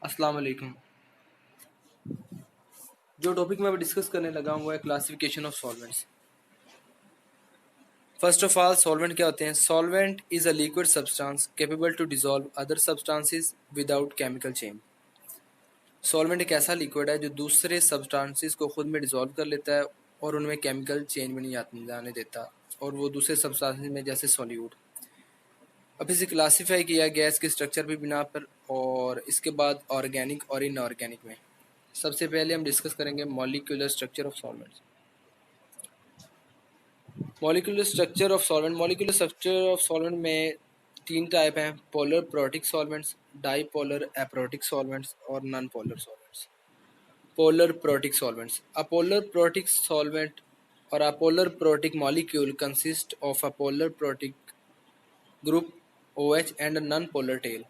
अस्सलाम वालेकुम। जो टॉपिक मैं डिस्कस करने लगा हूँ वो है classification of solvents. First of all solvent क्या होते हैं? Solvent is a liquid substance capable to dissolve other substances without chemical change. Solvent एक ऐसा लिक्विड है जो दूसरे सब्सटेंसेस को खुद में डिसॉल्व कर लेता है और उनमें केमिकल चेंज भी नहीं आने देता, और वो दूसरे सब्सटेंसेस में जैसे सॉल्यूट। अब इसे क्लासीफाई किया गया इसके स्ट्रक्चर पे बिना पर, और इसके बाद ऑर्गेनिक और इनऑर्गेनिक में। सबसे पहले हम डिस्कस करेंगे molecular structure of solvents. Molecular structure of solvent में तीन टाइप हैं: polar protic solvents, dipolar aprotic solvents और non polar solvents. Polar protic solvents, apolar protic solvent और apolar protic molecule consist of a polar protic group OH and non polar tail.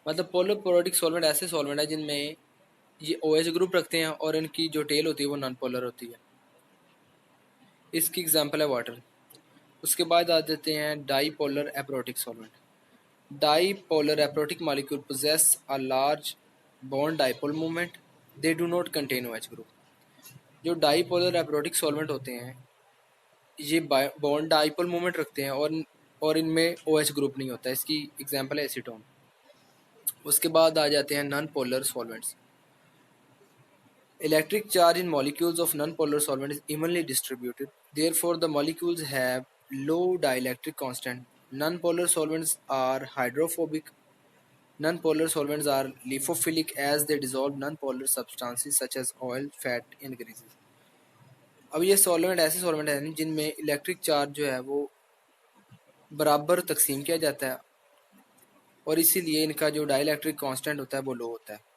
मतलब polar protic solvent ऐसे solvent है जिनमें ये OH group रखते हैं और इनकी जो टेल होती है वो नॉन पोलर होती है। इसकी एग्जांपल है वाटर। उसके बाद आ जाते हैं dipolar aprotic solvent. Dipolar aprotic molecule possess a large bond dipole moment, they do not contain OH group। जो डाईपोलर एप्रोटिक सॉल्वेंट होते हैं ये बॉन्ड डाइपोल मोमेंट रखते हैं और इनमें OH ग्रुप नहीं होता है। इसकी एग्जांपल है एसीटोन। उसके बाद आ जाते हैं non polar solvents. Electric charge in molecules of non-polar solvent is evenly distributed. Therefore, the molecules have low dielectric constant. Non-polar solvents are hydrophobic. Non-polar solvents are lipophilic as they dissolve non-polar substances such as oil, fat and greases। अब ये solvent ऐसे solvent हैं जिनमें electric charge जो है वो बराबर तकसीम किया जाता है, और इसीलिए इनका जो डाइलेक्ट्रिक कांस्टेंट होता है वो लो होता है।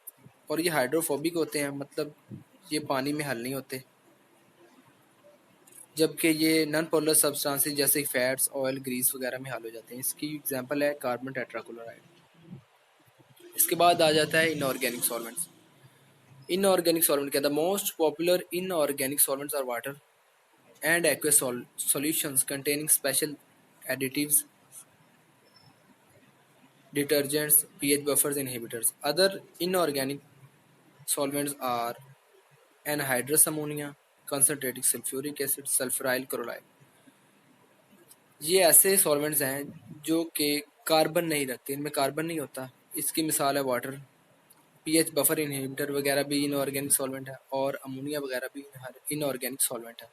और ये हाइड्रोफोबिक होते हैं, मतलब ये पानी में हल नहीं होते, जबकि ये नॉन पोलर सब्सटेंसेस जैसे फैट्स, ऑयल, ग्रीस वगैरह में हल हो जाते हैं। इसकी एग्जांपल है कार्बन टेट्राक्लोराइड। इसके बाद आ जाता है इनऑर्गेनिक सॉल्वेंट्स। इनऑर्गेनिक सॉल्वेंट क्या? The most popular inorganic solvents are water and aqueous solutions containing special additives, detergents, pH buffers, inhibitors. Other inorganic solvents are anhydrous ammonia, concentrated sulfuric acid, sulfuryl chloride। ये ऐसे solvents हैं जो कि carbon नहीं रखते, इनमें carbon नहीं होता। इसकी मिसाल है वाटर। पीएच बफर इनहिबिटर वगैरह भी इनऑर्गेनिक सॉल्वेंट है, और अमोनिया वगैरह भी इनऑर्गेनिक सॉल्वेंट है।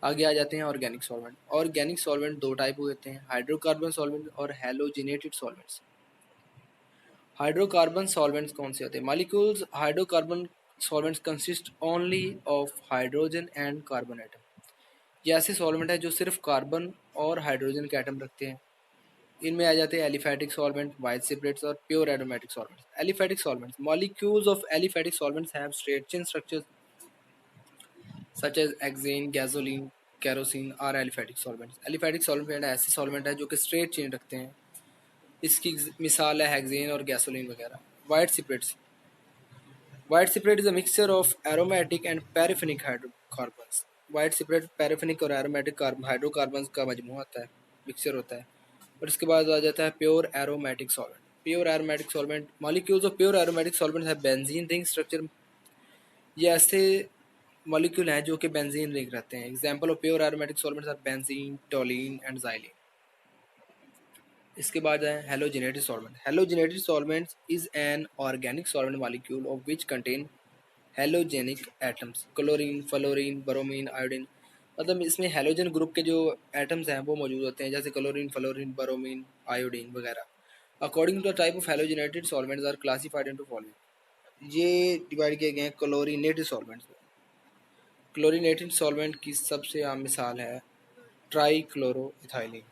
आगे आ जाते हैं ऑर्गेनिक सॉल्वेंट। ऑर्गेनिक सॉल्वेंट दो टाइप होते हैं: हाइड्रोकार्बन सॉल्वेंट और हैलोजिनेटेड सॉल्वेंट्स। हाइड्रोकार्बन सॉल्वेंट्स कौन से होते हैं? Molecules hydrocarbon solvents consist only of hydrogen and carbon atom. ये ऐसे सॉल्वेंट है जो सिर्फ कार्बन और हाइड्रोजन के एटम रखते हैं। इनमें आ जाते हैं एलिफेटिक सॉल्वेंट, वाइट सेपरेट्स और pure aromatic solvents. Aliphatic solvents, molecules of aliphatic solvents have straight chain structures such as hexane, gasoline, kerosene are aliphatic solvents. Aliphatic solvent ऐसे सॉल्वेंट है जो कि स्ट्रेट चेन रखते हैं। इसकी मिसाल है हेक्सेन और गैसोलीन वगैरह। White separates, white separate is a mixture of aromatic and paraffinic hydrocarbons. White separate paraffinic और एरोमेटिक हाइड्रोकार्बन्स का मजमूआ होता है, मिक्सचर होता है। और इसके बाद आ जाता है pure aromatic solvent. Pure aromatic solvent, molecules of pure aromatic solvent है बेंजीन रिंग स्ट्रक्चर। ये ऐसे मॉलिक्यूल हैं जो कि बेंजीन रिंग रहते हैं। Example of pure aromatic solvents are benzene, toluene and xylene। इसके बाद है halogenated solvent. Halogenated solvent is an organic solvent molecule of which contain halogenic atoms, chlorine, fluorine, bromine, iodine. मतलब इसमें हेलोजन ग्रुप के जो atoms हैं वो मौजूद होते हैं, जैसे क्लोरीन, फ्लोरीन, ब्रोमीन, आयोडीन वगैरह। According to the type of halogenated solvents are classified into following. ये डिवाइड किए गए हैं क्लोरीनेटेड सॉल्वेंट्स में। क्लोरीनेटेड सॉल्वेंट की सबसे आम मिसाल है ट्राई क्लोरो इथाइलिन।